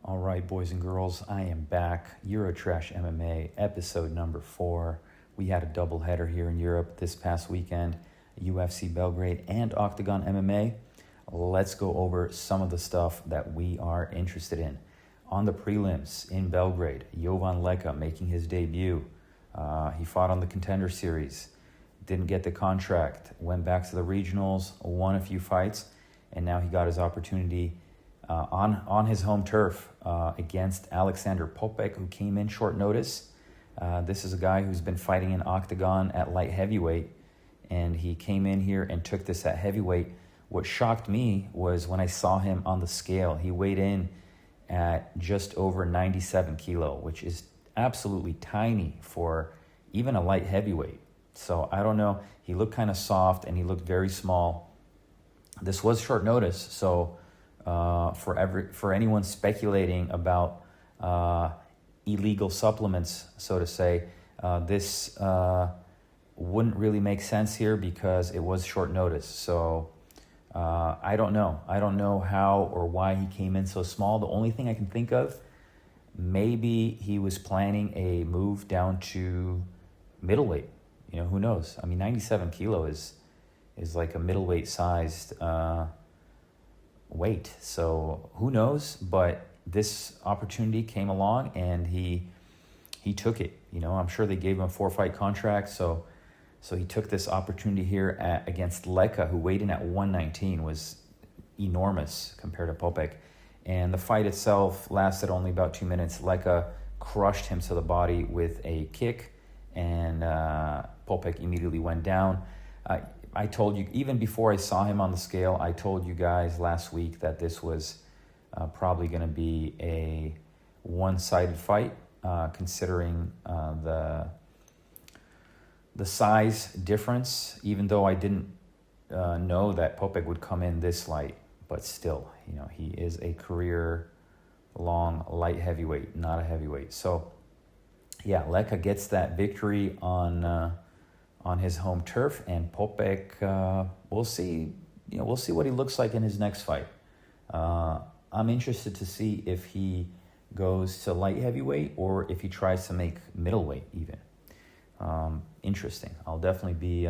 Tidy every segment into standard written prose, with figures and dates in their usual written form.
All right, boys and girls, I am back. Eurotrash MMA, episode number 4. We had a doubleheader here in Europe this past weekend, UFC Belgrade and Octagon MMA. Let's go over some of the stuff that we are interested in. On the prelims in Belgrade, Jovan Leka making his debut. He fought on the Contender Series, didn't get the contract, went back to the regionals, won a few fights, and now he got his opportunity on his home turf against Alexander Popek, who came in short notice. This is a guy who's been fighting in Octagon at light heavyweight, and he came in here and took this at heavyweight. What shocked me was when I saw him on the scale. He weighed in at just over 97 kilo, which is absolutely tiny for even a light heavyweight. So I don't know. He looked kind of soft and he looked very small. This was short notice, so for anyone speculating about illegal supplements, so to say, this wouldn't really make sense here because it was short notice. So I don't know. I don't know how or why he came in so small. The only thing I can think of, maybe he was planning a move down to middleweight. You know, who knows? I mean, 97 kilo is like a middleweight sized weight. So who knows? But this opportunity came along and he took it. You know, I'm sure they gave him a 4-fight contract. So he took this opportunity here against Leka, who weighed in at 119, was enormous compared to Popek. And the fight itself lasted only about 2 minutes. Leka crushed him to the body with a kick, and Popek immediately went down. I told you, even before I saw him on the scale, I told you guys last week that this was probably going to be a one-sided fight, considering the size difference, even though I didn't know that Popek would come in this light. But still, you know, he is a career-long light heavyweight, not a heavyweight. So, yeah, Leka gets that victory on his home turf, and Popek, we'll see. You know, we'll see what he looks like in his next fight. I'm interested to see if he goes to light heavyweight or if he tries to make middleweight even. Interesting. I'll definitely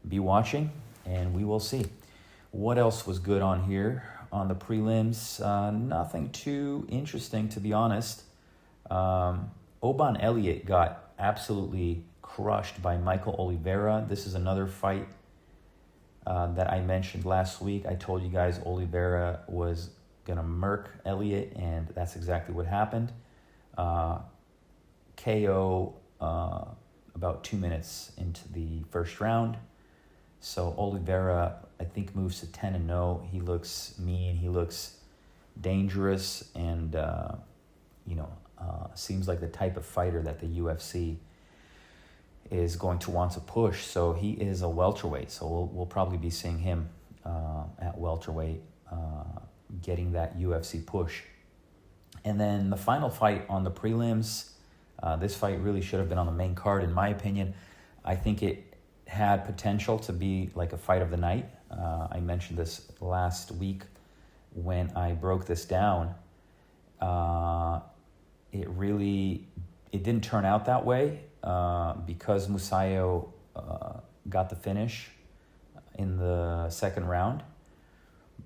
be watching, and we will see. What else was good on here on the prelims? Nothing too interesting, to be honest. Oban Elliott got absolutely crushed by Michael Oliveira. This is another fight that I mentioned last week. I told you guys Oliveira was going to murk Elliott, and that's exactly what happened. KO about 2 minutes into the first round. So Oliveira, I think, moves to 10-0. He looks mean. He looks dangerous, and seems like the type of fighter that the UFC is going to want to push. So he is a welterweight. So we'll probably be seeing him at welterweight, getting that UFC push. And then the final fight on the prelims. This fight really should have been on the main card, in my opinion. I think it had potential to be like a fight of the night. I mentioned this last week when I broke this down. It didn't turn out that way because Musayo got the finish in the second round.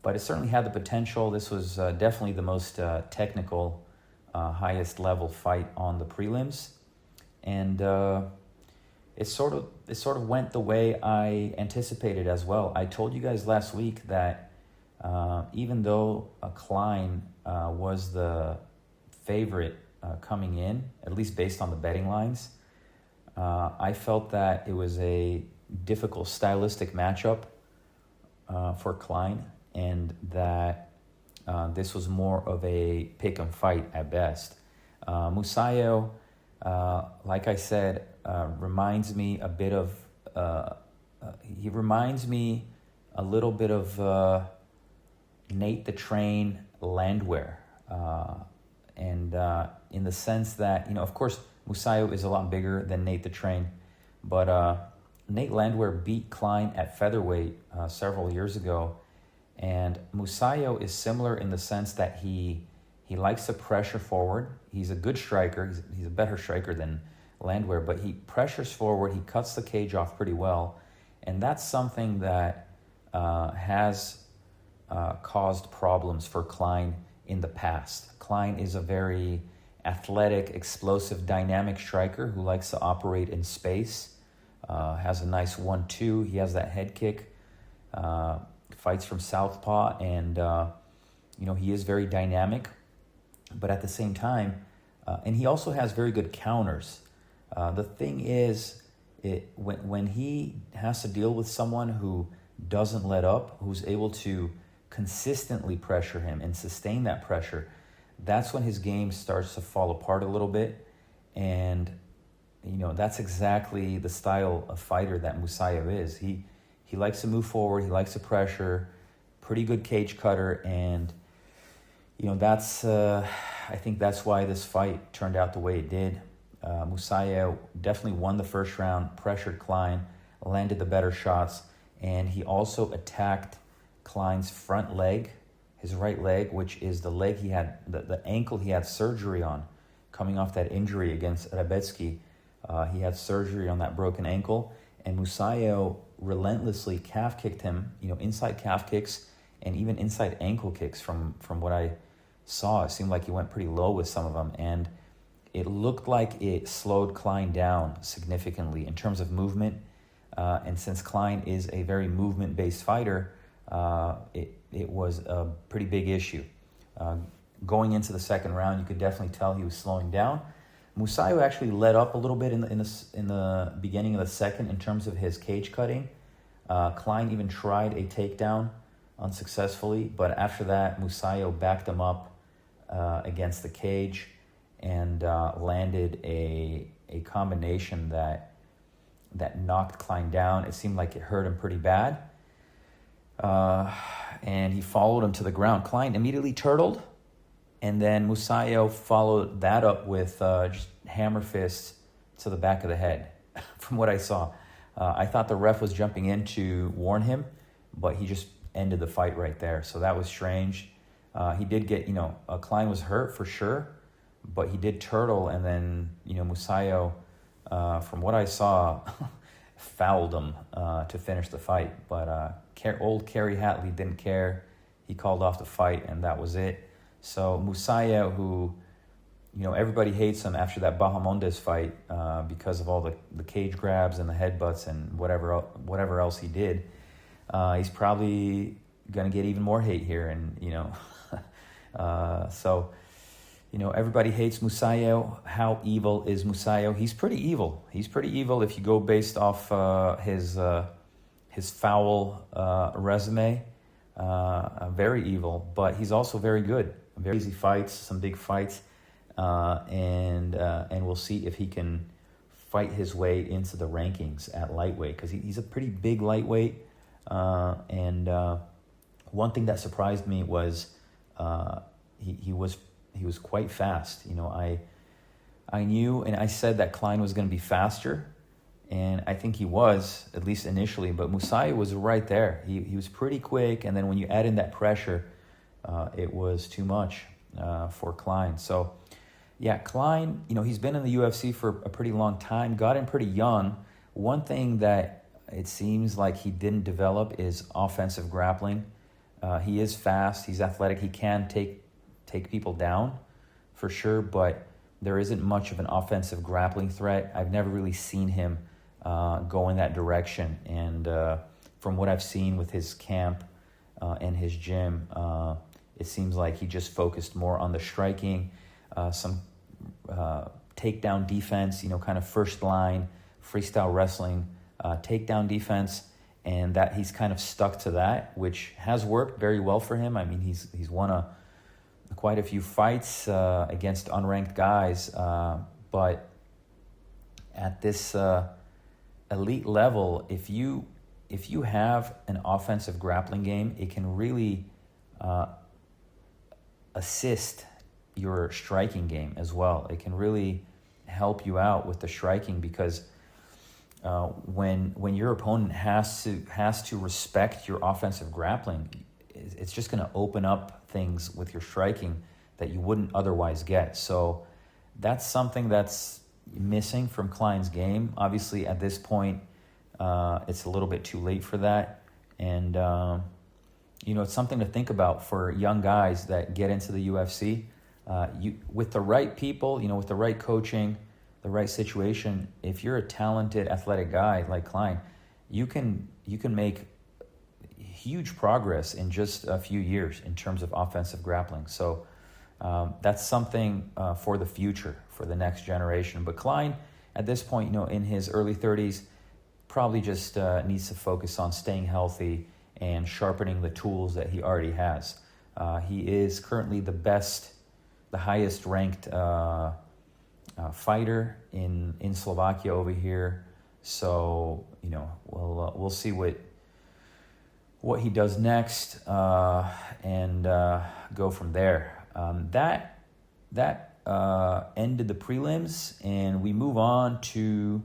But it certainly had the potential. This was definitely the most technical, highest level fight on the prelims, and it sort of went the way I anticipated as well. I told you guys last week that even though Klein was the favorite coming in, at least based on the betting lines, I felt that it was a difficult stylistic matchup for Klein, and that this was more of a pick-em fight at best. Musayo, like I said, reminds me a bit of... he reminds me a little bit of Nate the Train Landwehr. And in the sense that, you know, of course, Musayo is a lot bigger than Nate the Train, but Nate Landwehr beat Klein at featherweight several years ago, and Musayo is similar in the sense that he He likes to pressure forward. He's a good striker. He's a better striker than Landwehr, but he pressures forward. He cuts the cage off pretty well. And that's something that has caused problems for Klein in the past. Klein is a very athletic, explosive, dynamic striker who likes to operate in space, has a nice 1-2. He has that head kick, fights from southpaw, and he is very dynamic. But at the same time, and he also has very good counters. The thing is, when he has to deal with someone who doesn't let up, who's able to consistently pressure him and sustain that pressure, that's when his game starts to fall apart a little bit. And that's exactly the style of fighter that Musayev is. He likes to move forward, he likes to pressure, pretty good cage cutter, and that's I think that's why this fight turned out the way it did. Musayev definitely won the first round, pressured Klein, landed the better shots, and he also attacked Klein's front leg, his right leg, which is the leg he had, the ankle he had surgery on, coming off that injury against Rebetsky. He had surgery on that broken ankle, and Musayev relentlessly calf kicked him, inside calf kicks and even inside ankle kicks. From what I saw, it seemed like he went pretty low with some of them, and it looked like it slowed Klein down significantly in terms of movement. And since Klein is a very movement-based fighter, it was a pretty big issue. Going into the second round, you could definitely tell he was slowing down. Musayev actually let up a little bit in the beginning of the second in terms of his cage cutting. Klein even tried a takedown unsuccessfully, but after that, Musayev backed him up against the cage and landed a combination that knocked Klein down. It seemed like it hurt him pretty bad. And he followed him to the ground. Klein immediately turtled, and then Musayev followed that up with just hammer fists to the back of the head, from what I saw. I thought the ref was jumping in to warn him, but he just ended the fight right there. So that was strange. He did get, Klein was hurt for sure, but he did turtle, and then, Musayev, from what I saw, fouled him to finish the fight. But old Kerry Hatley didn't care. He called off the fight, and that was it. So Musayev, who, everybody hates him after that Bahamondes fight because of all the cage grabs and the headbutts and whatever else he did, he's probably going to get even more hate here. And, everybody hates Musayev. How evil is Musayev? He's pretty evil. He's pretty evil if you go based off his foul resume. Very evil, but he's also very good. Very easy fights, some big fights, and we'll see if he can fight his way into the rankings at lightweight, because he's a pretty big lightweight. And one thing that surprised me was he was quite fast. I knew, and I said that Klein was going to be faster, and I think he was, at least initially, but Musayev was right there. He was pretty quick, and then when you add in that pressure, it was too much for Klein. So, yeah, Klein, he's been in the UFC for a pretty long time, got in pretty young. One thing that it seems like he didn't develop is offensive grappling. He is fast, he's athletic, he can take people down for sure, but there isn't much of an offensive grappling threat. I've never really seen him go in that direction. And from what I've seen with his camp and his gym, it seems like he just focused more on the striking, some takedown defense, kind of first line, freestyle wrestling, takedown defense, and that he's kind of stuck to that, which has worked very well for him. I mean, he's won quite a few fights against unranked guys, but at this elite level, if you have an offensive grappling game, it can really assist your striking game as well. It can really help you out with the striking, because when your opponent has to respect your offensive grappling, it's just going to open up things with your striking that you wouldn't otherwise get. So that's something that's missing from Klein's game. Obviously, at this point, it's a little bit too late for that. And, it's something to think about for young guys that get into the UFC. With the right people, with the right coaching, the right situation, if you're a talented, athletic guy like Klein, you can make huge progress in just a few years in terms of offensive grappling. So that's something for the future, for the next generation. But Klein, at this point, in his early 30s, probably just needs to focus on staying healthy and sharpening the tools that he already has. He is currently the highest ranked fighter in Slovakia over here. So we'll see what he does next and go from there. That ended the prelims, and we move on to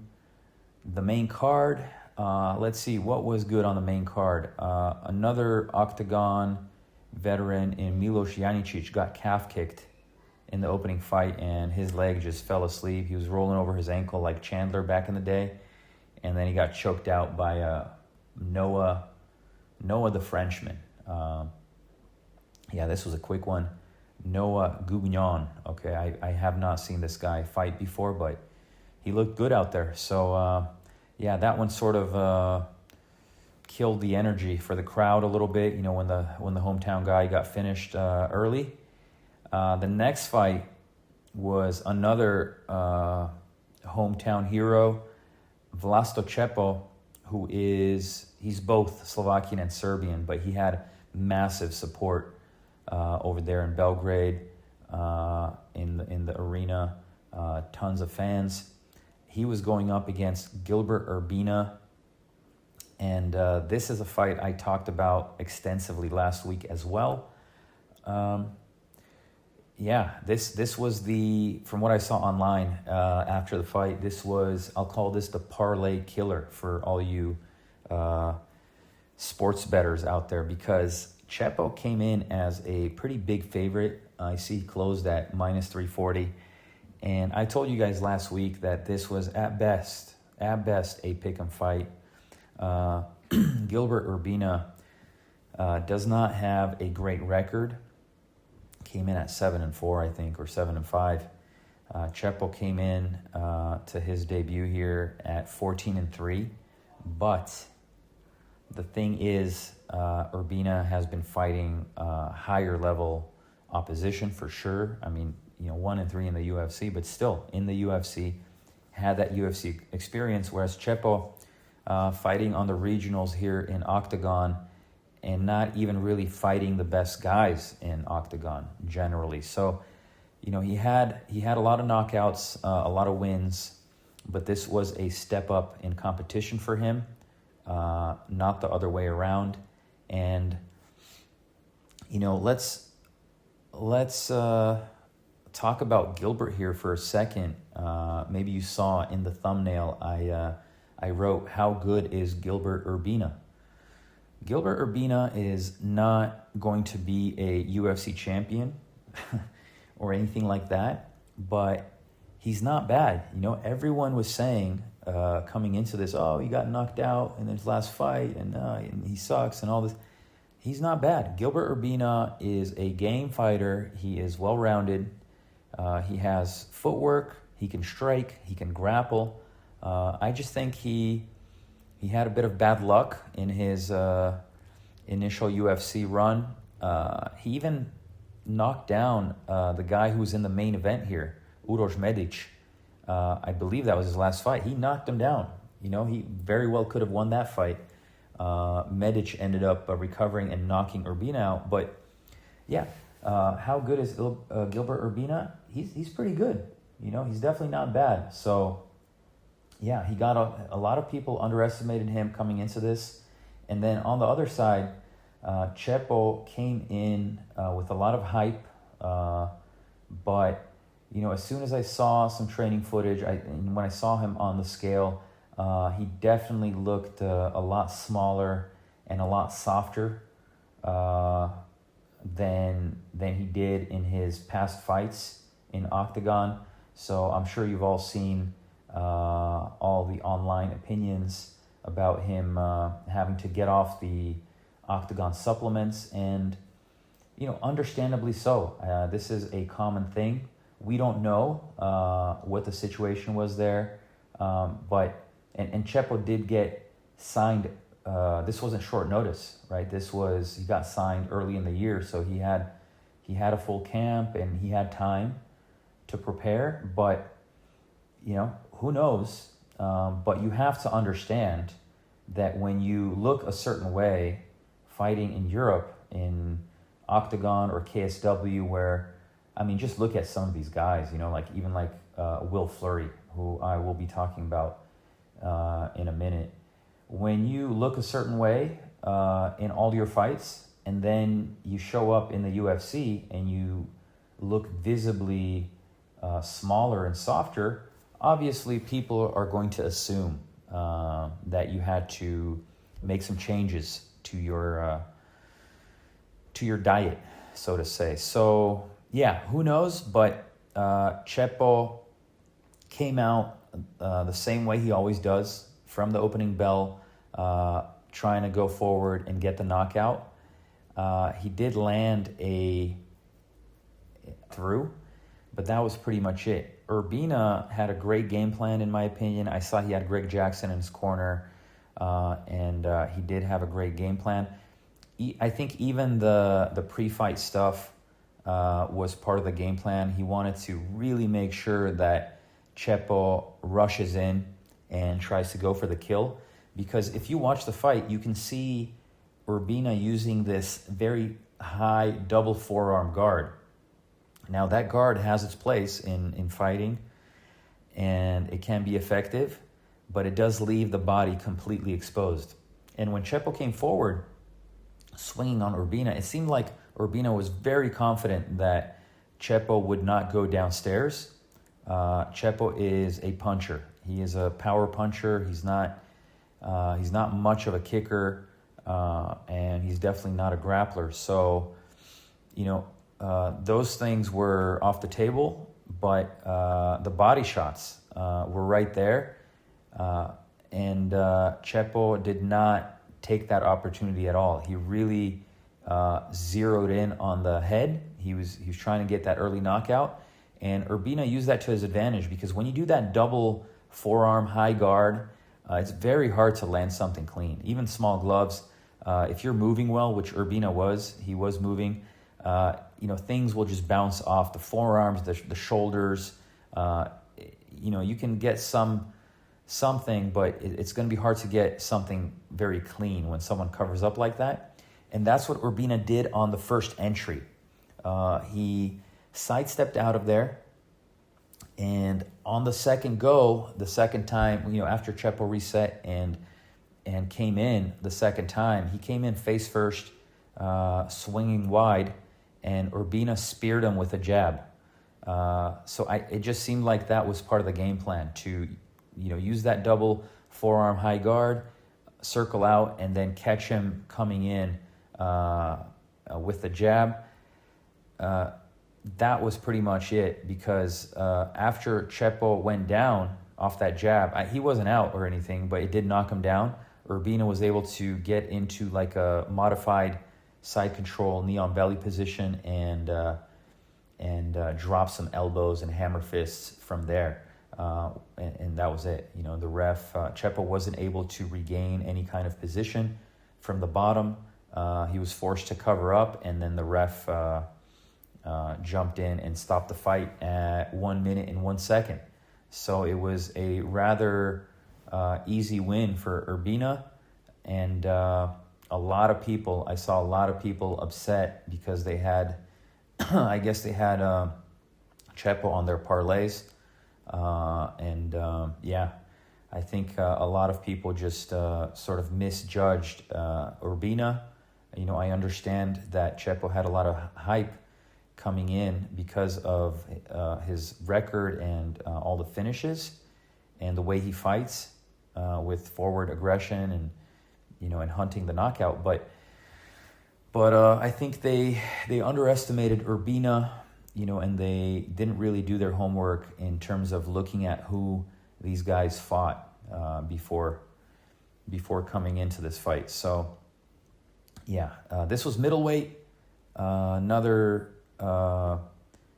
the main card. Let's see what was good on the main card. Another Octagon veteran in Miloš Janicic got calf kicked in the opening fight, and his leg just fell asleep. He was rolling over his ankle like Chandler back in the day, and then he got choked out by Noah the Frenchman. This was a quick one. Noah Goubignon. Okay, I have not seen this guy fight before, but he looked good out there. So, that one sort of killed the energy for the crowd a little bit, when the hometown guy got finished early. The next fight was another hometown hero, Vlasto Čepo, he's both Slovakian and Serbian, but he had massive support over there in Belgrade, in the arena, tons of fans. He was going up against Gilbert Urbina, and this is a fight I talked about extensively last week as well. This was from what I saw online after the fight, I'll call this the parlay killer for all you sports bettors out there, because Čepo came in as a pretty big favorite. I see he closed at minus 340. And I told you guys last week that this was at best a pick'em fight. Gilbert Urbina does not have a great record. Came in at 7-4, I think, or 7-5. Čepo came in to his debut here at 14-3. But the thing is, Urbina has been fighting higher level opposition for sure. I mean, 1-3 in the UFC, but still in the UFC, had that UFC experience, whereas Čepo fighting on the regionals here in Octagon and not even really fighting the best guys in Octagon generally. So, he had a lot of knockouts, a lot of wins, but this was a step up in competition for him, not the other way around. And, let's talk about Gilbert here for a second. Maybe you saw in the thumbnail I wrote, how good is Gilbert Urbina? Gilbert Urbina is not going to be a UFC champion or anything like that, but he's not bad. Everyone was saying coming into this, he got knocked out in his last fight and he sucks and all this. He's not bad. Gilbert Urbina is a game fighter. He is well-rounded. He has footwork. He can strike. He can grapple. I just think he had a bit of bad luck in his initial UFC run. He even knocked down the guy who was in the main event here, Uroš Medic. I believe that was his last fight. He knocked him down. He very well could have won that fight. Medic ended up recovering and knocking Urbina out. But how good is Gilbert Urbina? He's pretty good. He's definitely not bad. So he got a lot of people underestimated him coming into this. And then on the other side, Čepo came in with a lot of hype. But, as soon as I saw some training footage, and when I saw him on the scale, he definitely looked a lot smaller and a lot softer. than he did in his past fights in Octagon. So I'm sure you've all seen all the online opinions about him having to get off the Octagon supplements, and understandably so. This is a common thing. We don't know what the situation was there, but Chepo did get signed. This wasn't short notice, right? He got signed early in the year, so he had a full camp and he had time to prepare. But who knows? But you have to understand that when you look a certain way, fighting in Europe in Octagon or KSW, where just look at some of these guys. Even Will Fleury, who I will be talking about in a minute. When you look a certain way in all your fights, and then you show up in the UFC and you look visibly smaller and softer, obviously people are going to assume that you had to make some changes to your diet, so to say. So yeah, who knows? But Chepo came out the same way he always does, from the opening bell, trying to go forward and get the knockout. He did land a through, but that was pretty much it. Urbina had a great game plan, in my opinion. I saw he had Greg Jackson in his corner, and he did have a great game plan. I think even the pre-fight stuff was part of the game plan. He wanted to really make sure that Chepo rushes in and tries to go for the kill. Because if you watch the fight, you can see Urbina using this very high double forearm guard. Now, that guard has its place in fighting, and it can be effective, but it does leave the body completely exposed. And when Chepo came forward, swinging on Urbina, it seemed like Urbina was very confident that Chepo would not go downstairs. Chepo is a puncher. He is a power puncher. He's not much of a kicker, and he's definitely not a grappler. So, those things were off the table, but the body shots were right there, and Chepo did not take that opportunity at all. He really zeroed in on the head. He was trying to get that early knockout, and Urbina used that to his advantage, because when you do that double forearm high guard, it's very hard to land something clean. Even small gloves, if you're moving well, which Urbina was, he was moving, things will just bounce off the forearms, the shoulders. You can get something, but it's going to be hard to get something very clean when someone covers up like that. And that's what Urbina did on the first entry. He sidestepped out of there, and on the second time, after Chepo reset and came in the second time, he came in face first, swinging wide, and Urbina speared him with a jab. So it just seemed like that was part of the game plan, to use that double forearm high guard, circle out, and then catch him coming in with the jab. That was pretty much it, because after Chepo went down off that jab, he wasn't out or anything, but it did knock him down. Urbina was able to get into like a modified side control knee on belly position and drop some elbows and hammer fists from there. And that was it. The ref, Chepo wasn't able to regain any kind of position from the bottom. He was forced to cover up, and then the ref jumped in and stopped the fight at 1 minute and 1 second. So it was a rather easy win for Urbina, and I saw a lot of people upset because they had, I guess they had Chepo on their parlays, I think a lot of people just sort of misjudged Urbina. I understand that Chepo had a lot of hype coming in because of his record and all the finishes and the way he fights with forward aggression and and hunting the knockout. But But I think they underestimated Urbina, and they didn't really do their homework in terms of looking at who these guys fought before coming into this fight. So, yeah, this was middleweight. Another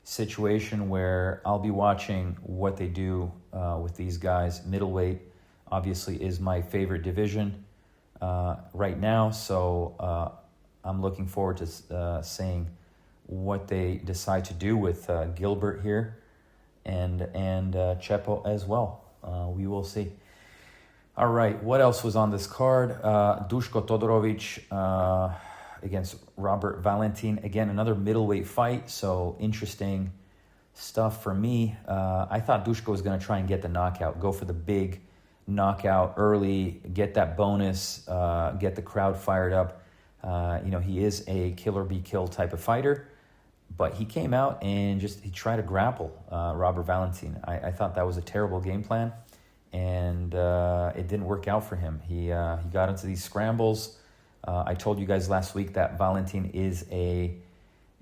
situation where I'll be watching what they do with these guys. Middleweight obviously is my favorite division right now, so I'm looking forward to seeing what they decide to do with Gilbert here and Chepo as well. We will see. All right, what else was on this card? Duško Todorovic against Robert Valentin. Again, another middleweight fight, so interesting stuff for me. I thought Duško was going to try and get the knockout, go for the big knockout early, get that bonus, get the crowd fired up. He is a kill or be killed type of fighter, but he came out and he tried to grapple Robert Valentin. I thought that was a terrible game plan, and it didn't work out for him. He got into these scrambles. I told you guys last week that Valentin is a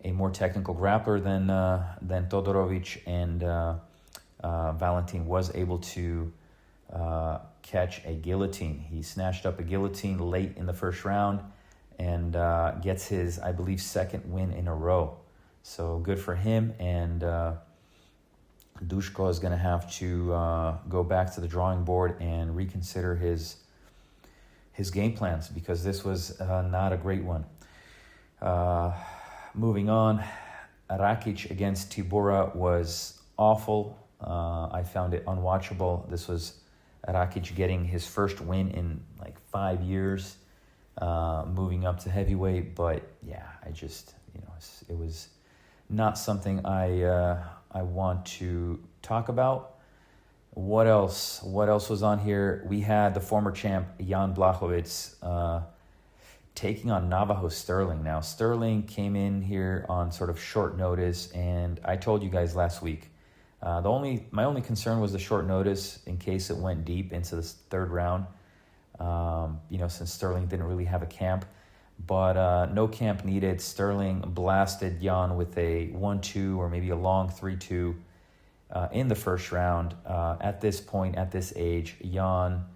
more technical grappler than Todorovic, and Valentin was able to catch a guillotine. He snatched up a guillotine late in the first round and gets his, I believe, second win in a row. So good for him, and Duško is going to have to go back to the drawing board and reconsider his game plans, because this was not a great one. Moving on, Rakic against Tibura was awful. I found it unwatchable. This was Rakic getting his first win in like 5 years, moving up to heavyweight. But yeah, it was not something I want to talk about. What else was on here? We had the former champ Jan Blachowicz taking on Navajo Sterling. Now, Sterling came in here on sort of short notice, and I told you guys last week, my only concern was the short notice in case it went deep into the third round, since Sterling didn't really have a camp. But no camp needed. Sterling blasted Jan with a 1-2 or maybe a long 3-2 in the first round. At this point, at this age, Jan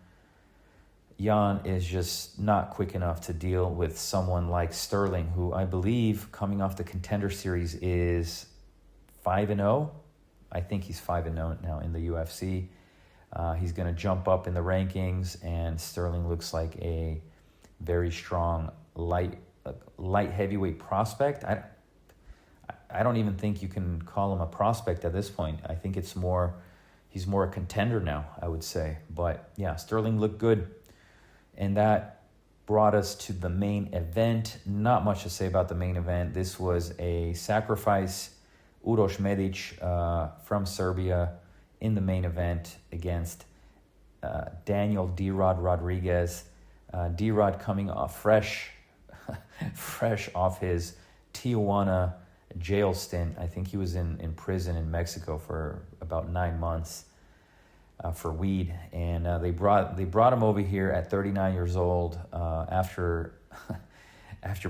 is just not quick enough to deal with someone like Sterling, who I believe coming off the Contender Series is 5-0. I think he's 5-0 now in the UFC. He's going to jump up in the rankings, and Sterling looks like a very strong light heavyweight prospect. I don't even think you can call him a prospect at this point. I think he's more a contender now, I would say. But yeah, Sterling looked good. And that brought us to the main event. Not much to say about the main event. This was a sacrifice. Uroš Medić from Serbia in the main event against Daniel D-Rod Rodriguez. D-Rod coming off fresh off his Tijuana jail stint. I think he was in prison in Mexico for about 9 months for weed, and they brought him over here at 39 years old after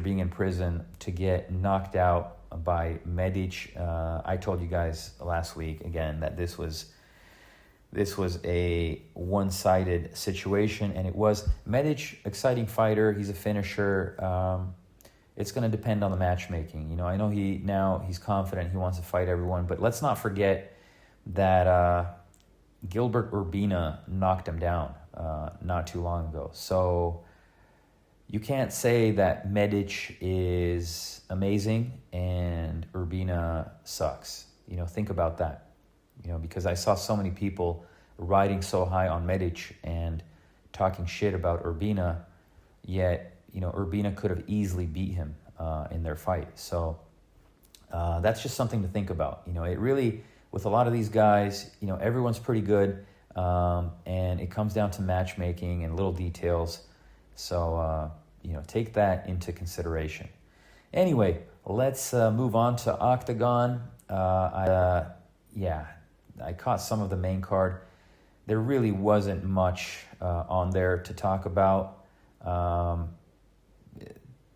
being in prison to get knocked out by Medić. I told you guys last week again that this was a one-sided situation, and it was. Medić, exciting fighter. He's a finisher. It's going to depend on the matchmaking. I know he's confident. He wants to fight everyone, but let's not forget that Gilbert Urbina knocked him down not too long ago. So you can't say that Medić is amazing and Urbina sucks. Think about that. Because I saw so many people riding so high on Medić and talking shit about Urbina, yet, Urbina could have easily beat him in their fight. So that's just something to think about. It really, with a lot of these guys, everyone's pretty good, and it comes down to matchmaking and little details. So, take that into consideration. Anyway, let's move on to Octagon. I caught some of the main card. There really wasn't much on there to talk about.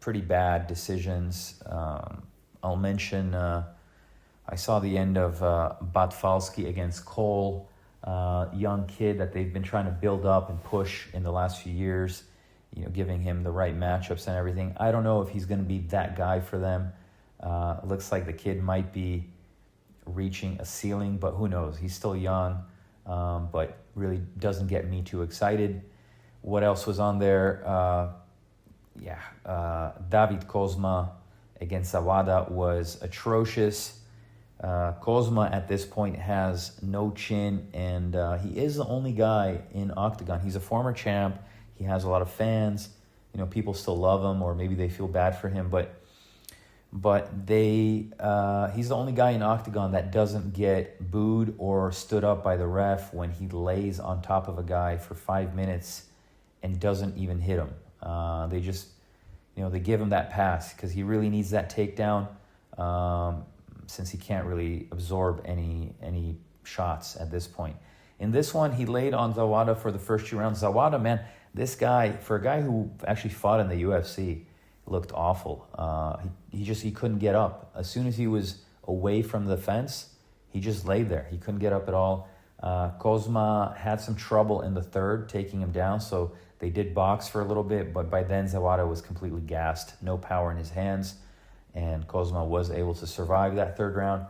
pretty bad decisions. I'll mention, I saw the end of Batfalski against Cole, young kid that they've been trying to build up and push in the last few years, giving him the right matchups and everything. I don't know if he's going to be that guy for them. Looks like the kid might be reaching a ceiling, but who knows? He's still young, but really doesn't get me too excited. What else was on there? David Kozma against Zawada was atrocious. Kozma at this point has no chin, and he is the only guy in Octagon. He's a former champ. He has a lot of fans. People still love him, or maybe they feel bad for him, but he's the only guy in Octagon that doesn't get booed or stood up by the ref when he lays on top of a guy for 5 minutes and doesn't even hit him. They just, they give him that pass because he really needs that takedown, since he can't really absorb any shots at this point. In this one, he laid on Zawada for the first 2 rounds. Zawada, man, this guy, for a guy who actually fought in the UFC, looked awful. He couldn't get up. As soon as he was away from the fence, he just lay there. He couldn't get up at all. Kozma had some trouble in the third, taking him down, so they did box for a little bit, but by then Zawada was completely gassed, no power in his hands, and Kozma was able to survive that third round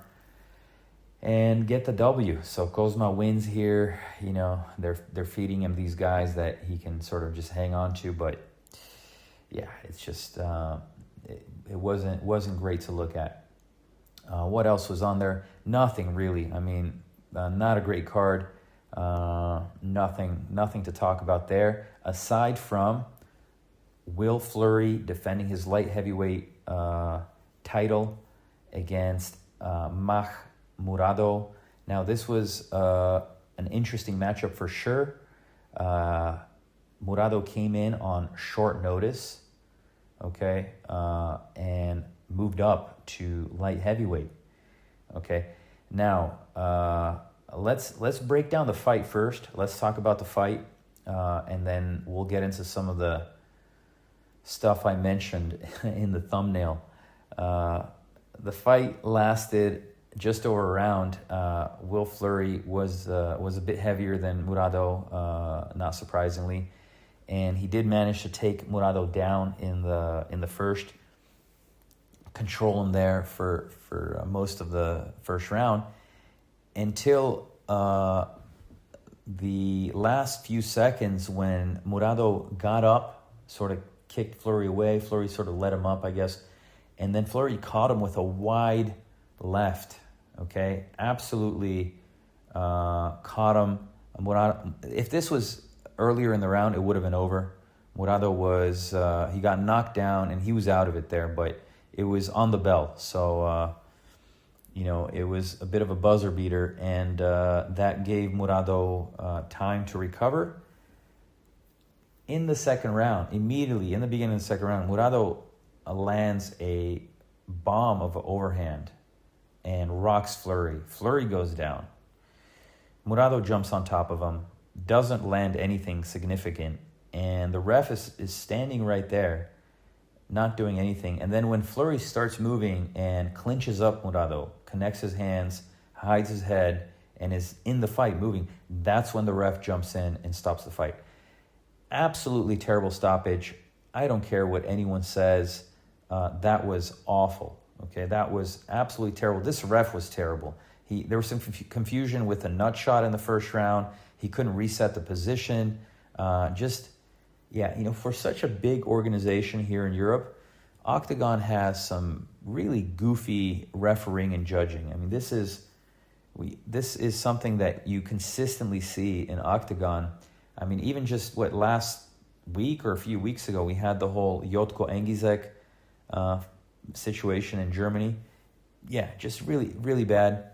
and get the W. So Kozma wins here. They're feeding him these guys that he can sort of just hang on to, but yeah, it's just it wasn't great to look at. What else was on there? Nothing really. I mean, not a great card. Nothing to talk about there, aside from Will Fleury defending his light heavyweight title against Mach Murado. Now, this was an interesting matchup for sure. Murado came in on short notice, okay, and moved up to light heavyweight, okay. Now, let's break down the fight first. Let's talk about the fight, and then we'll get into some of the stuff I mentioned in the thumbnail. The fight lasted just over a round. Will Fleury was a bit heavier than Murado, not surprisingly, and he did manage to take Murado down in the first, control him there for most of the first round, until the last few seconds when Murado got up, sort of kicked Fleury away. Fleury sort of let him up, I guess, and then Fleury caught him with a wide left. Okay, absolutely caught him. Murado, if this was earlier in the round, it would have been over. Murado was he got knocked down and he was out of it there, but it was on the bell, so it was a bit of a buzzer beater, and that gave Murado time to recover. In the second round, immediately in the beginning of the second round, Murado lands a bomb of an overhand and rocks Fleury. Fleury goes down. Murado jumps on top of him, doesn't land anything significant, and the ref is standing right there, not doing anything. And then when Fleury starts moving and clinches up Murado, connects his hands, hides his head, and is in the fight moving, that's when the ref jumps in and stops the fight. Absolutely terrible stoppage. I don't care what anyone says. That was awful. Okay, that was absolutely terrible. This ref was terrible. There was some confusion with a nut shot in the first round. He couldn't reset the position. For such a big organization here in Europe, Octagon has some really goofy refereeing and judging. I mean, this is something that you consistently see in Octagon. I mean, even just last week or a few weeks ago, we had the whole Jotko Engizek situation in Germany. Yeah, just really, really bad.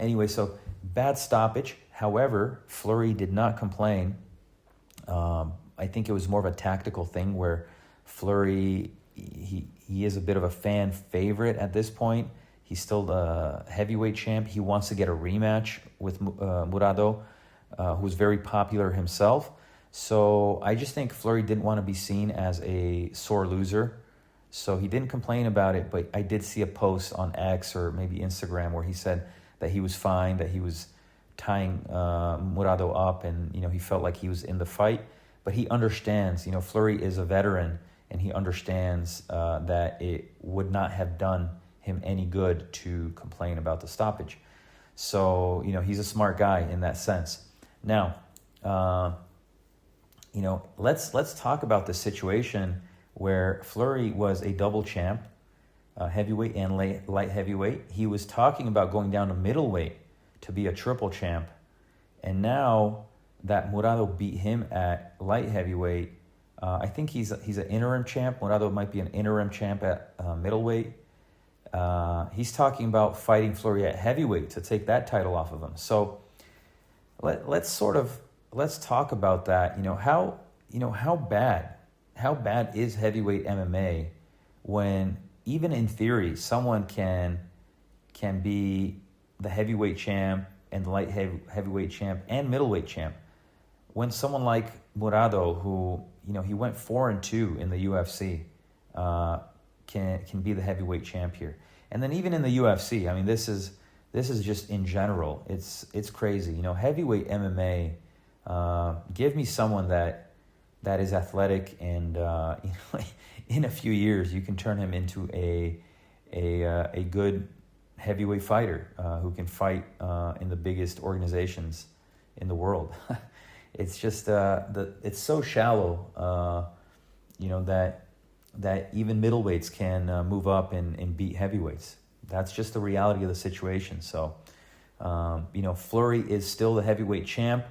Anyway, so bad stoppage. However, Fleury did not complain. I think it was more of a tactical thing where Fleury, he is a bit of a fan favorite at this point. He's still the heavyweight champ. He wants to get a rematch with Murado, who's very popular himself. So I just think Fleury didn't want to be seen as a sore loser. So he didn't complain about it, but I did see a post on X or maybe Instagram where he said that he was fine, that he was tying Murado up, and he felt like he was in the fight. But he understands, Fleury is a veteran, and he understands that it would not have done him any good to complain about the stoppage. So, he's a smart guy in that sense. Now, let's talk about the situation where Fleury was a double champ, heavyweight and light heavyweight. He was talking about going down to middleweight to be a triple champ. And now that Murado beat him at light heavyweight, I think he's an interim champ. Murado might be an interim champ at middleweight. He's talking about fighting Fleury at heavyweight to take that title off of him. So let's talk about that. How bad is heavyweight MMA when even in theory someone can be the heavyweight champ and the light heavyweight champ and middleweight champ, when someone like Murado, who he went 4-2 in the UFC, can be the heavyweight champ here. And then even in the UFC, I mean, this is just in general, it's crazy. Heavyweight MMA, give me someone that is athletic, and in a few years you can turn him into a good heavyweight fighter who can fight in the biggest organizations in the world. It's just it's so shallow, that even middleweights can move up and beat heavyweights. That's just the reality of the situation. So, Fleury is still the heavyweight champ.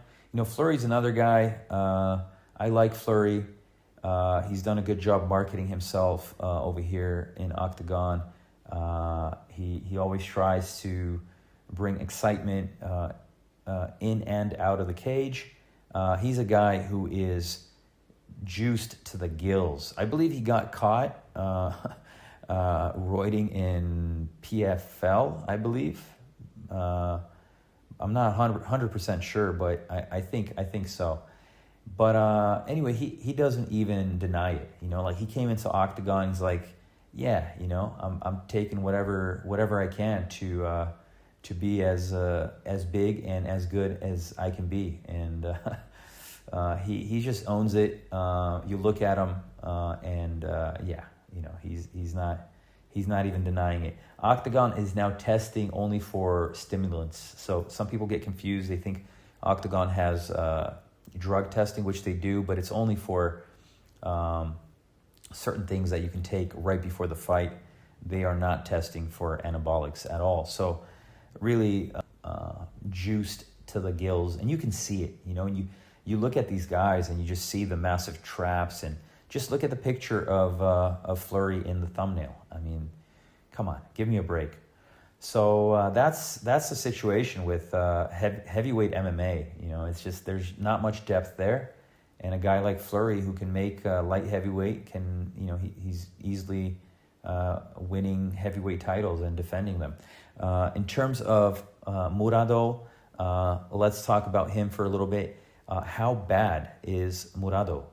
Fleury's another guy. I like Fleury. He's done a good job marketing himself over here in Octagon. He always tries to bring excitement in and out of the cage. He's a guy who is juiced to the gills. I believe he got caught roiding in PFL, I believe. I'm not 100% sure, but I think so. But anyway, he doesn't even deny it. Like he came into Octagon, he's like, yeah, I'm taking whatever I can to be as big and as good as I can be, and he just owns it. You look at him, and he's not even denying it. Octagon is now testing only for stimulants, so some people get confused. They think Octagon has drug testing, which they do, but it's only for certain things that you can take right before the fight. They are not testing for anabolics at all. So really juiced to the gills, and you can see it, and you look at these guys and you just see the massive traps, and just look at the picture of Fleury in the thumbnail. I mean, come on, give me a break. So that's the situation with heavyweight MMA. It's just there's not much depth there, and a guy like Fleury who can make light heavyweight can he's easily winning heavyweight titles and defending them. In terms of Murado, let's talk about him for a little bit. How bad is Murado?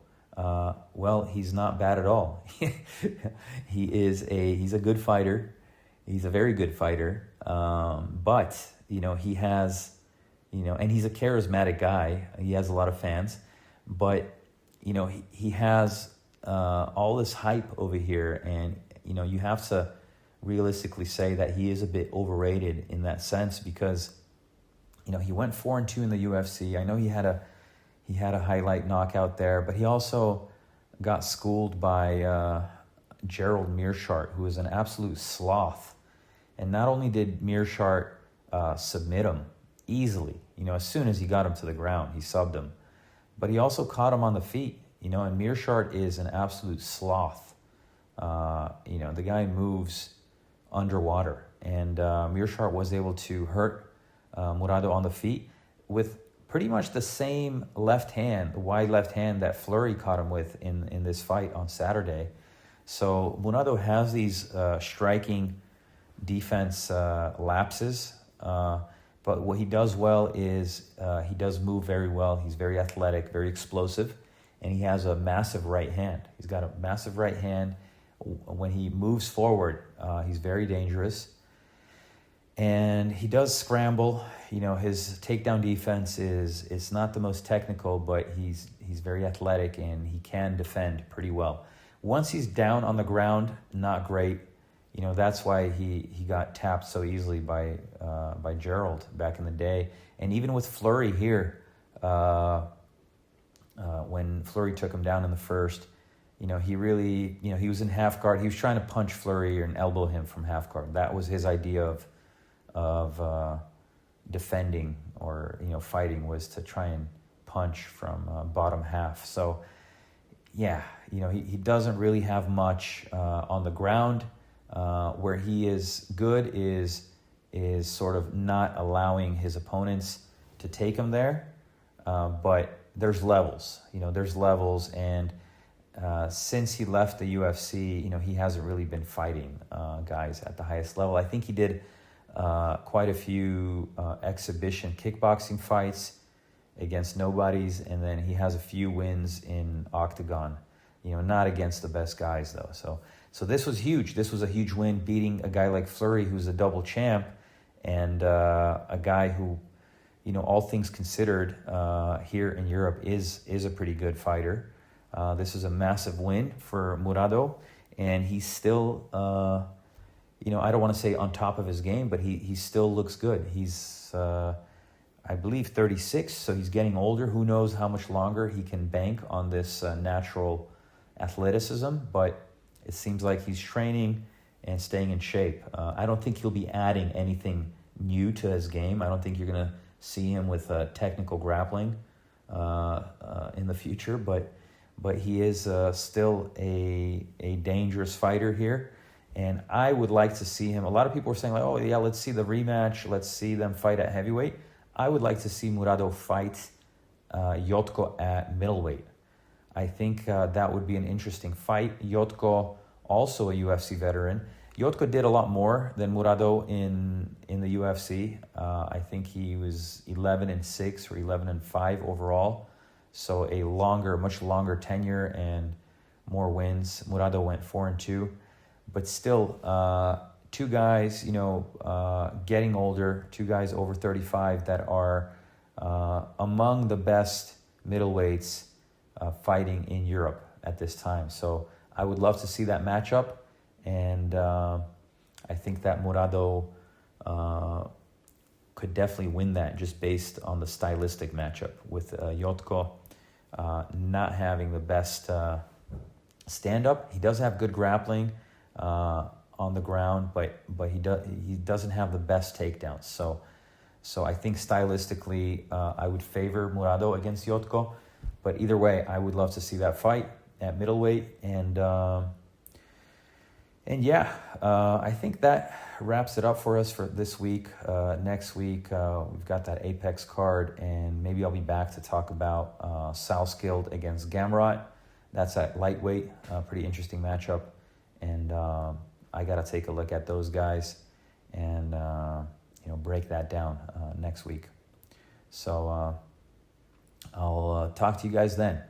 Well, he's not bad at all. He's a good fighter. He's a very good fighter. But he has, and he's a charismatic guy. He has a lot of fans, but he has all this hype over here, and you have to realistically say that he is a bit overrated in that sense, because he went 4-2 in the UFC. I know he had a highlight knockout there, but he also got schooled by Gerald Meerschaert, who is an absolute sloth. And not only did Meerschaert submit him easily, as soon as he got him to the ground, he subbed him, but he also caught him on the feet, and Meerschaert is an absolute sloth. The guy moves underwater, and Meerschaert was able to hurt Murado on the feet with pretty much the same left hand, the wide left hand that Fleury caught him with in this fight on Saturday. So Murado has these striking defense lapses, but what he does well is he does move very well. He's very athletic, very explosive, and he has a massive right hand. He's got a massive right hand, when he moves forward, he's very dangerous. And he does scramble. His takedown defense it's not the most technical, but he's very athletic and he can defend pretty well. Once he's down on the ground, not great. That's why he got tapped so easily by Gerald back in the day. And even with Fleury here, when Fleury took him down in the first, he really, he was in half guard. He was trying to punch Fleury and elbow him from half guard. That was his idea of defending or fighting, was to try and punch from bottom half. So yeah, he doesn't really have much on the ground. Where he is good is sort of not allowing his opponents to take him there. But there's levels, and since he left the UFC, he hasn't really been fighting guys at the highest level. I think he did quite a few exhibition kickboxing fights against nobodies, and then he has a few wins in octagon, not against the best guys though. So this was huge. This was a huge win, beating a guy like Fleury, who's a double champ, and a guy who, all things considered, here in Europe is a pretty good fighter. This is a massive win for Murado, and he's still, I don't want to say on top of his game, but he still looks good. He's, I believe, 36, so he's getting older. Who knows how much longer he can bank on this natural athleticism, but it seems like he's training and staying in shape. I don't think he'll be adding anything new to his game. I don't think you're going to see him with technical grappling in the future, but he is still a dangerous fighter here. And I would like to see him. A lot of people are saying, like, oh, yeah, let's see the rematch. Let's see them fight at heavyweight. I would like to see Murado fight Jotko at middleweight. I think that would be an interesting fight. Jotko, also a UFC veteran. Jotko did a lot more than Murado in the UFC. I think he was 11-6 or 11-5 overall. So a much longer tenure and more wins. Murado went 4-2. But still, two guys, getting older, two guys over 35 that are among the best middleweights fighting in Europe at this time. So I would love to see that matchup, and I think that Murado could definitely win that just based on the stylistic matchup with Jotko not having the best stand-up. He does have good grappling on the ground, but he doesn't have the best takedowns. So I think stylistically I would favor Murado against Jotko. But either way, I would love to see that fight at middleweight. And yeah, I think that wraps it up for us for this week. Next week, we've got that Apex card, and maybe I'll be back to talk about Southskild against Gamrot. That's at lightweight, pretty interesting matchup. And I got to take a look at those guys and, break that down next week. So I'll talk to you guys then.